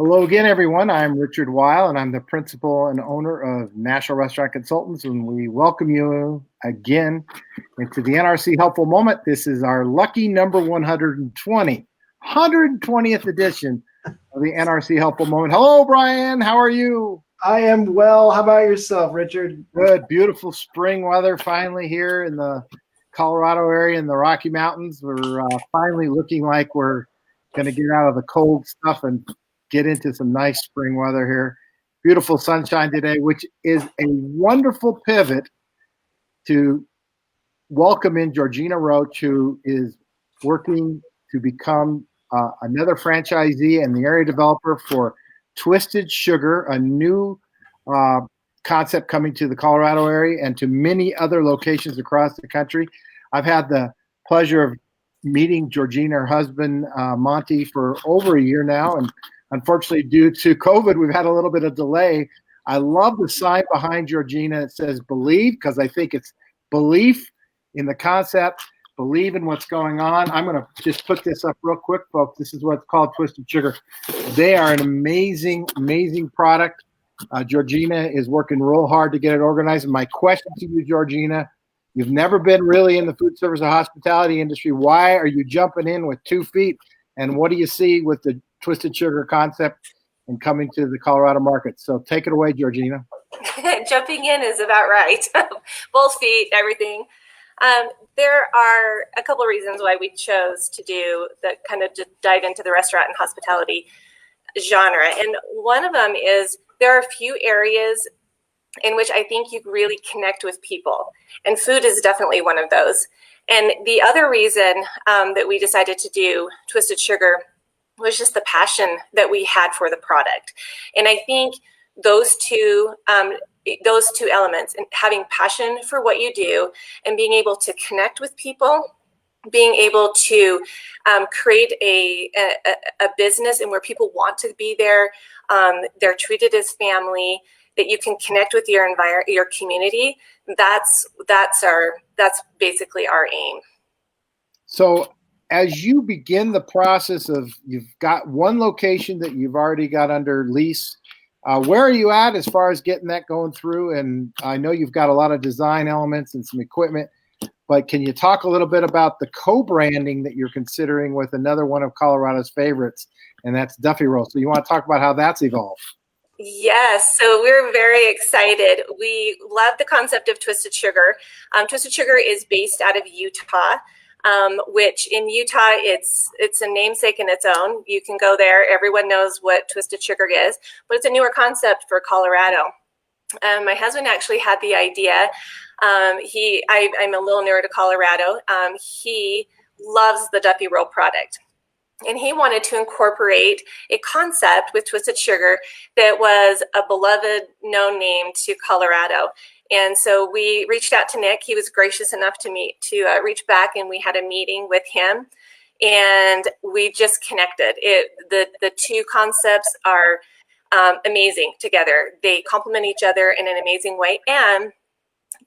Hello again, everyone. I'm Richard Weil, and I'm the principal and owner of National Restaurant Consultants, and we welcome you again into the NRC Helpful Moment. This is our lucky number 120th edition of the NRC Helpful Moment. Hello, Brian. How are you? I am well. How about yourself, Richard? Good. Beautiful spring weather finally here in the Colorado area in the Rocky Mountains. We're finally looking like we're going to get out of the cold stuff and get into some nice spring weather here. Beautiful sunshine today, which is a wonderful pivot to welcome in Georgina Roach, who is working to become another franchisee and the area developer for Twisted Sugar, a new concept coming to the Colorado area and to many other locations across the country. I've had the pleasure of meeting Georgina, her husband, Monte, for over a year now, and unfortunately, due to COVID, we've had a little bit of delay. I love the sign behind Georgina. It says believe, because I think it's belief in the concept, believe in what's going on. I'm going to just put this up real quick, folks. This is what's called Twisted Sugar. They are an amazing, amazing product. Georgina is working real hard to get it organized. And my question to you, Georgina, you've never been really in the food service or hospitality industry. Why are you jumping in with 2 feet? And what do you see with the Twisted Sugar concept and coming to the Colorado market? So take it away, Georgina. Jumping in is about right. Both feet, everything. There are a couple of reasons why we chose to do that, kind of just dive into the restaurant and hospitality genre. And one of them is there are a few areas in which I think you really connect with people. And food is definitely one of those. And the other reason that we decided to do Twisted Sugar was just the passion that we had for the product. And I think those two elements, and having passion for what you do and being able to connect with people, being able to create a business and where people want to be there, they're treated as family, that you can connect with your environment, your community. That's basically our aim. So as you begin the process of, you've got one location that you've already got under lease, where are you at as far as getting that going through? And I know you've got a lot of design elements and some equipment, but can you talk a little bit about the co-branding that you're considering with another one of Colorado's favorites, and that's Duffy Roll? So you want to talk about how that's evolved? Yes, so we're very excited. We love the concept of Twisted Sugar. Twisted Sugar is based out of Utah. Which in Utah, it's a namesake in its own. You can go there. Everyone knows what Twisted Sugar is, but it's a newer concept for Colorado. My husband actually had the idea. I'm a little newer to Colorado. He loves the Duffy Roll product. And he wanted to incorporate a concept with Twisted Sugar that was a beloved, known name to Colorado. And so we reached out to Nick. He was gracious enough to reach back, and we had a meeting with him, and we just connected. The two concepts are amazing together. They complement each other in an amazing way. And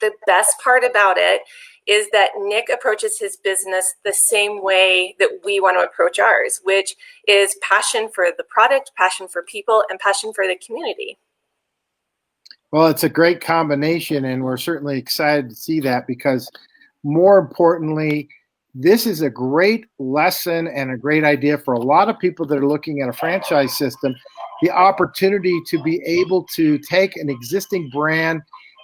the best part about it is that Nick approaches his business the same way that we want to approach ours, which is passion for the product, passion for people, and passion for the community. Well, it's a great combination, and we're certainly excited to see that, because more importantly, this is a great lesson and a great idea for a lot of people that are looking at a franchise system, the opportunity to be able to take an existing brand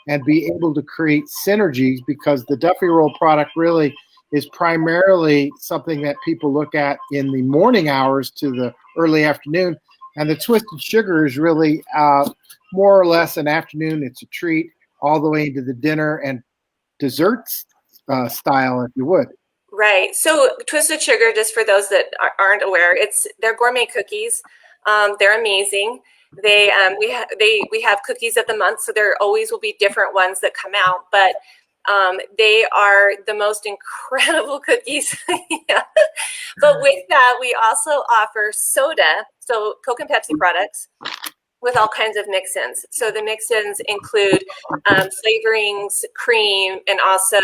and be able to create synergies, because the Duffy Roll product really is primarily something that people look at in the morning hours to the early afternoon. And the Twisted Sugar is really more or less an afternoon. It's a treat all the way into the dinner and desserts style, if you would. Right. So Twisted Sugar, just for those that aren't aware, they're gourmet cookies. They're amazing. We have cookies of the month, so there always will be different ones that come out, but they are the most incredible cookies. Yeah. But with that, we also offer soda, so Coke and Pepsi products, with all kinds of mix-ins. So the mix-ins include flavorings, cream, and also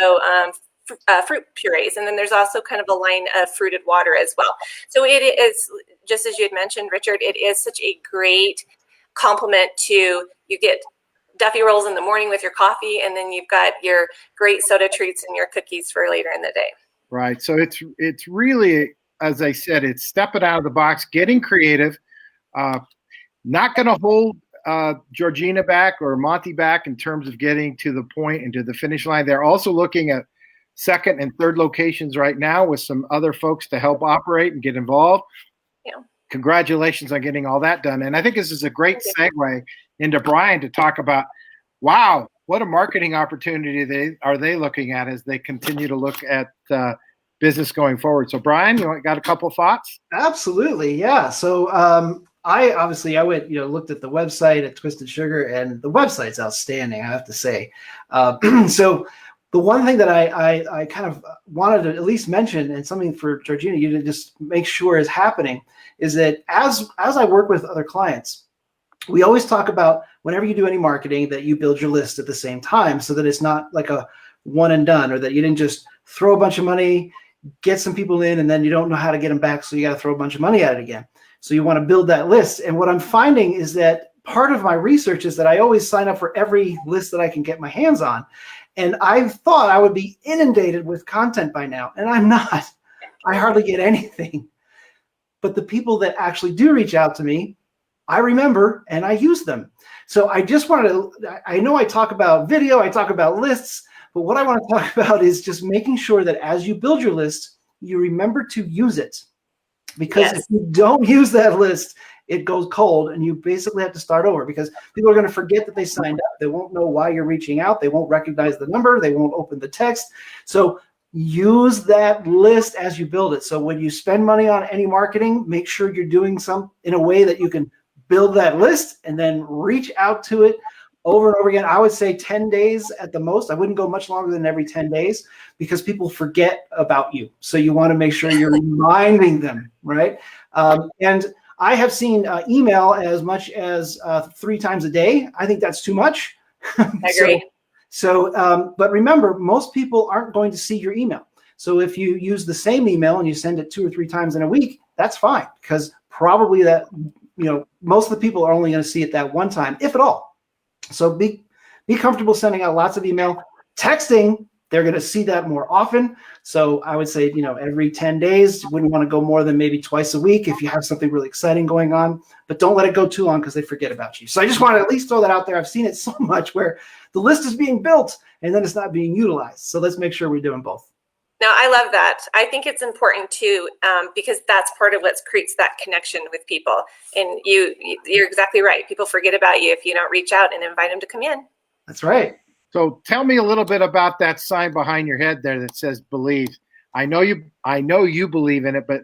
fruit purees. And then there's also kind of a line of fruited water as well. So it is, just as you had mentioned, Richard, it is such a great complement to, you get Duffy rolls in the morning with your coffee, and then you've got your great soda treats and your cookies for later in the day. Right. So it's really, as I said, it's stepping out of the box, getting creative, not going to hold Georgina back or Monte back in terms of getting to the point and to the finish line. They're also looking at second and third locations right now with some other folks to help operate and get involved. Yeah. Congratulations on getting all that done. And I think this is a great segue into Brian to talk about, wow, what a marketing opportunity they looking at as they continue to look at business going forward. So Brian, you got a couple of thoughts? Absolutely. Yeah. So I went, looked at the website at Twisted Sugar, and the website's outstanding, I have to say. So the one thing that I kind of wanted to at least mention, and something for Georgina, you to just make sure is happening, is that as I work with other clients, we always talk about whenever you do any marketing that you build your list at the same time, so that it's not like a one and done, or that you didn't just throw a bunch of money, get some people in, and then you don't know how to get them back, so you got to throw a bunch of money at it again. So you want to build that list. And what I'm finding is that part of my research is that I always sign up for every list that I can get my hands on. And I thought I would be inundated with content by now, and I'm not. I hardly get anything. But the people that actually do reach out to me, I remember and I use them. So I just wanted to, I know I talk about video, I talk about lists, but what I want to talk about is just making sure that as you build your list, you remember to use it. Because if you don't use that list, it goes cold, and you basically have to start over, because people are going to forget that they signed up. They won't know why you're reaching out. They won't recognize the number. They won't open the text. So use that list as you build it. So when you spend money on any marketing, make sure you're doing some in a way that you can build that list and then reach out to it over and over again. I would say 10 days at the most. I wouldn't go much longer than every 10 days because people forget about you. So you want to make sure you're reminding them, right? And I have seen email as much as 3 times a day. I think that's too much. I agree. But remember, most people aren't going to see your email. So if you use the same email and you send it 2 or 3 times in a week, that's fine, because probably that, most of the people are only going to see it that one time, if at all. So be comfortable sending out lots of email. Texting, they're going to see that more often. So I would say, every 10 days, you wouldn't want to go more than maybe twice a week if you have something really exciting going on, but don't let it go too long because they forget about you. So I just want to at least throw that out there. I've seen it so much where the list is being built and then it's not being utilized. So let's make sure we're doing both. No, I love that. I think it's important too, because that's part of what creates that connection with people. And you're exactly right. People forget about you if you don't reach out and invite them to come in. That's right. So tell me a little bit about that sign behind your head there that says "Believe." I know you believe in it, but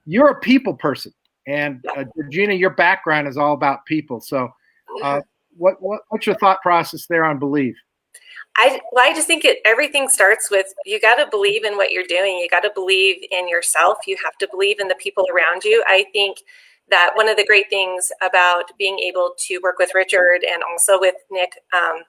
you're a people person, and Georgina, your background is all about people. So, what's your thought process there on Believe? I just think everything starts with, you got to believe in what you're doing. You got to believe in yourself. You have to believe in the people around you. I think that one of the great things about being able to work with Richard and also with Nick,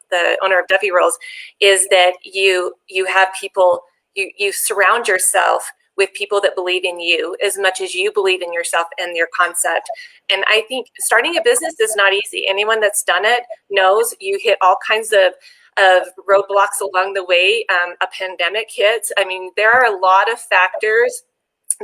the owner of Duffy Rolls, is that you have people, you surround yourself with people that believe in you as much as you believe in yourself and your concept. And I think starting a business is not easy. Anyone that's done it knows you hit all kinds of roadblocks along the way. A pandemic hits. I mean, there are a lot of factors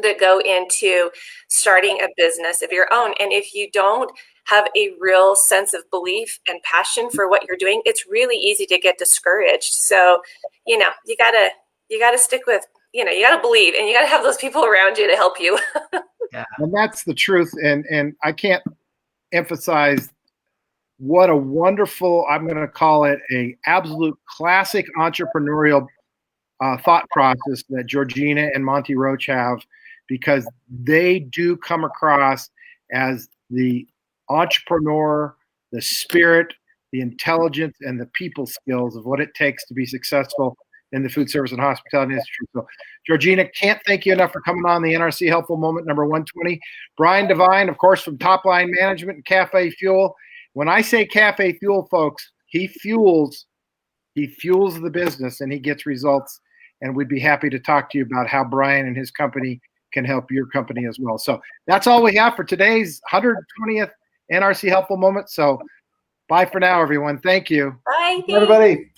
that go into starting a business of your own. And if you don't have a real sense of belief and passion for what you're doing, it's really easy to get discouraged. So, you gotta stick with, you gotta believe, and you gotta have those people around you to help you. Yeah. And that's the truth. And I can't emphasize what a wonderful, I'm going to call it a absolute classic entrepreneurial thought process that Georgina and Monte Roach have, because they do come across as the entrepreneur, the spirit, the intelligence, and the people skills of what it takes to be successful in the food service and hospitality industry. So, Georgina, can't thank you enough for coming on the NRC Helpful Moment number 120. Brian Devine, of course, from Top Line Management and Cafe Fuel. When I say Cafe Fuel, folks, he fuels the business and he gets results. and we'd be happy to talk to you about how Brian and his company can help your company as well. So that's all we have for today's 120th NRC Helpful Moment. So bye for now, everyone. Thank you. Bye. Everybody.